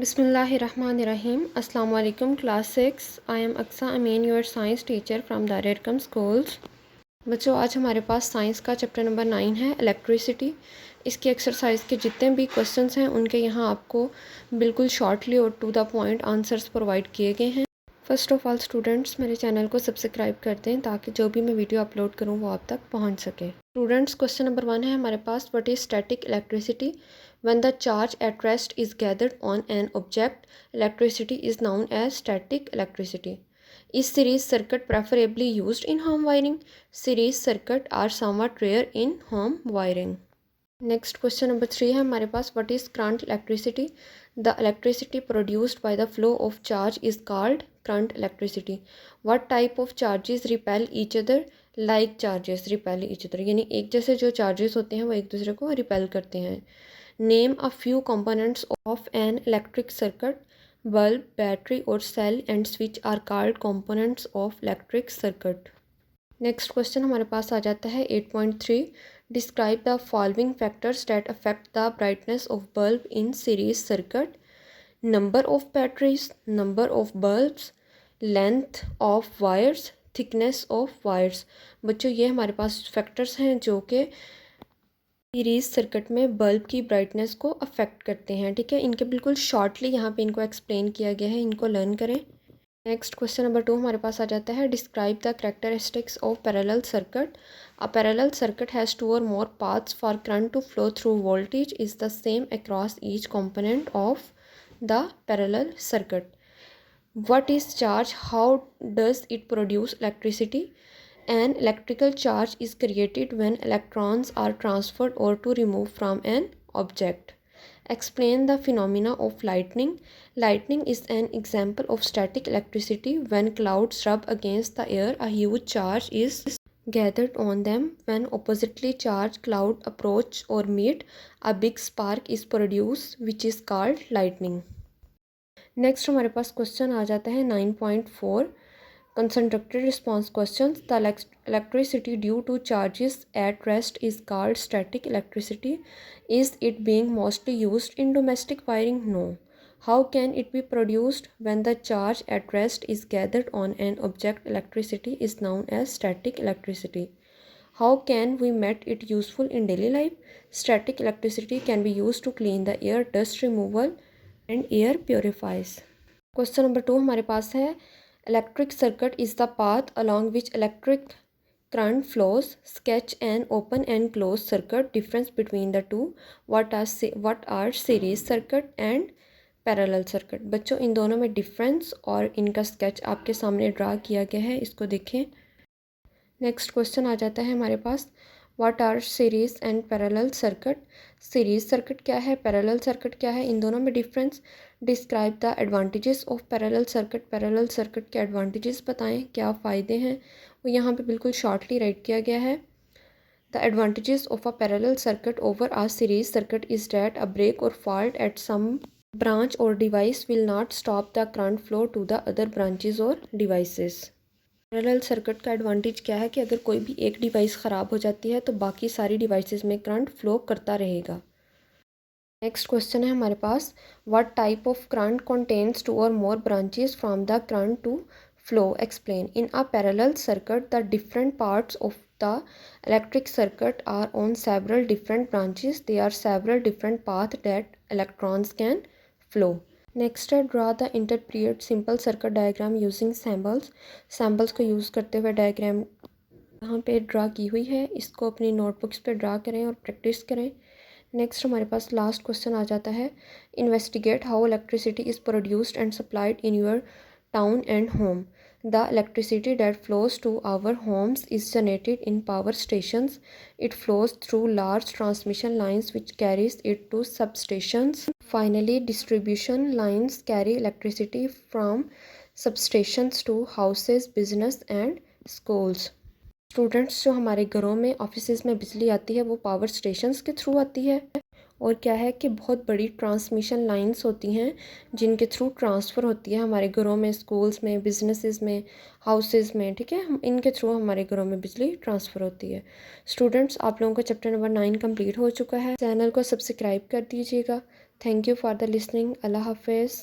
बिस्मिल्लाहिर्रहमानिर्रहीम। अस्सलाम वालेकुम class 6। I am Aqsa Amin, your science teacher from Darul Arqam schools. बच्चों, आज हमारे पास साइंस का चैप्टर नंबर 9 है, इलेक्ट्रिसिटी। इसकी एक्सरसाइज के जितने भी क्वेश्चंस हैं उनके यहाँ आपको बिल्कुल शॉर्टली और to the point answers provide किए गए हैं। फ़र्स्ट ऑफ़ ऑल स्टूडेंट्स, मेरे चैनल को सब्सक्राइब कर दें ताकि जो भी मैं वीडियो अपलोड करूँ वो आप तक पहुँच सके। स्टूडेंट्स, क्वेश्चन नंबर 1 है हमारे पास, what is static electricity? When the charge at rest is gathered on an object, electricity is known as static electricity. Is series circuit preferably used in home wiring? Series circuit are somewhat rare in home wiring. Next question number 3 है हमारे पास, what is current electricity? The electricity produced by the flow of charge is called current electricity. What type of charges repel each other? Like charges repel each other. यानी एक जैसे जो charges होते हैं वो एक दूसरे को repel करते हैं. Name a few components of an electric circuit. Bulb, battery or cell and switch are called components of electric circuit. Next question हमारे पास आ जाता है 8.3, describe the following factors that affect the brightness of bulb in series circuit. Number of batteries, number of bulbs, length of wires, thickness of wires. बच्चों, ये हमारे पास factors हैं जो कि series circuit में बल्ब की ब्राइटनेस को अफेक्ट करते हैं। ठीक है, इनके बिल्कुल शॉर्टली यहाँ पे इनको एक्सप्लेन किया गया है, इनको लर्न करें। नेक्स्ट क्वेश्चन नंबर 2 हमारे पास आ जाता है, describe the characteristics of parallel circuit. A parallel circuit has 2 or more paths for current to flow through. Voltage is the same across each component of the parallel circuit. What is charge? How does it produce electricity? An electrical charge is created when electrons are transferred or to removed from an object. Explain the phenomena of lightning. Lightning is an example of static electricity. When clouds rub against the air, a huge charge is gathered on them. When oppositely charged clouds approach or meet, a big spark is produced, which is called lightning. Next हमारे पास question आ जाता है 9.4, concentrated response questions. The electricity due to charges at rest is called static electricity. Is it being mostly used in domestic wiring? No. How can it be produced? When the charge at rest is gathered on an object, electricity is known as static electricity. How can we make it useful in daily life? Static electricity can be used to clean the air, dust removal and air purifiers. Question number 2 हमारे पास है, electric circuit is the path along which electric current flows. Sketch an open and close circuit. Difference between the two. What R series circuit and parallel circuit. बच्चों, इन दोनों में difference और इनका sketch आपके सामने draw किया गया है, इसको देखें। नेक्स्ट क्वेश्चन आ जाता है हमारे पास, what are series and parallel circuit. Series circuit क्या है, पैरेलल सर्किट क्या है, इन दोनों में difference. Describe the advantages of parallel circuit. Parallel circuit के एडवांटेजेस बताएं, क्या फ़ायदे हैं, वो यहाँ पे बिल्कुल शॉर्टली राइट किया गया है. The advantages of a parallel circuit over a series circuit is that a break or fault at some branch or device will not stop the current flow to the other branches or devices. Parallel circuit का advantage क्या है कि अगर कोई भी एक device ख़राब हो जाती है तो बाकी सारी डिवाइसेस में करंट फ्लो करता रहेगा. नेक्स्ट क्वेश्चन है हमारे पास, what type of current contains 2 or more branches from the current to flow. Explain. In a parallel circuit the different parts of the electric circuit are on several different branches. They are several different path that electrons can flow. Next है, draw the interpret simple circuit diagram using symbols. Symbols को use करते हुए diagram यहाँ पे draw की हुई है, इसको अपनी नोटबुक्स पे ड्रा करें और प्रैक्टिस करें. नेक्स्ट हमारे पास लास्ट क्वेश्चन आ जाता है, investigate how electricity is produced and supplied in your town and home. The electricity that flows to our homes is generated in power stations. It flows through large transmission lines which carries it to substations. Finally, distribution lines carry electricity from substations to houses, business and schools. Students, जो हमारे घरों में offices में बिजली आती है वो power stations के थ्रू आती है, और क्या है कि बहुत बड़ी ट्रांसमिशन लाइंस होती हैं जिनके थ्रू ट्रांसफ़र होती है हमारे घरों में, स्कूल्स में, बिजनेसेस में, हाउसेस में. ठीक है, हम इनके थ्रू हमारे घरों में बिजली ट्रांसफ़र होती है. स्टूडेंट्स, आप लोगों का चैप्टर नंबर 9 कंप्लीट हो चुका है. चैनल को सब्सक्राइब कर दीजिएगा thank you for the listening. अल्लाह हाफिज़।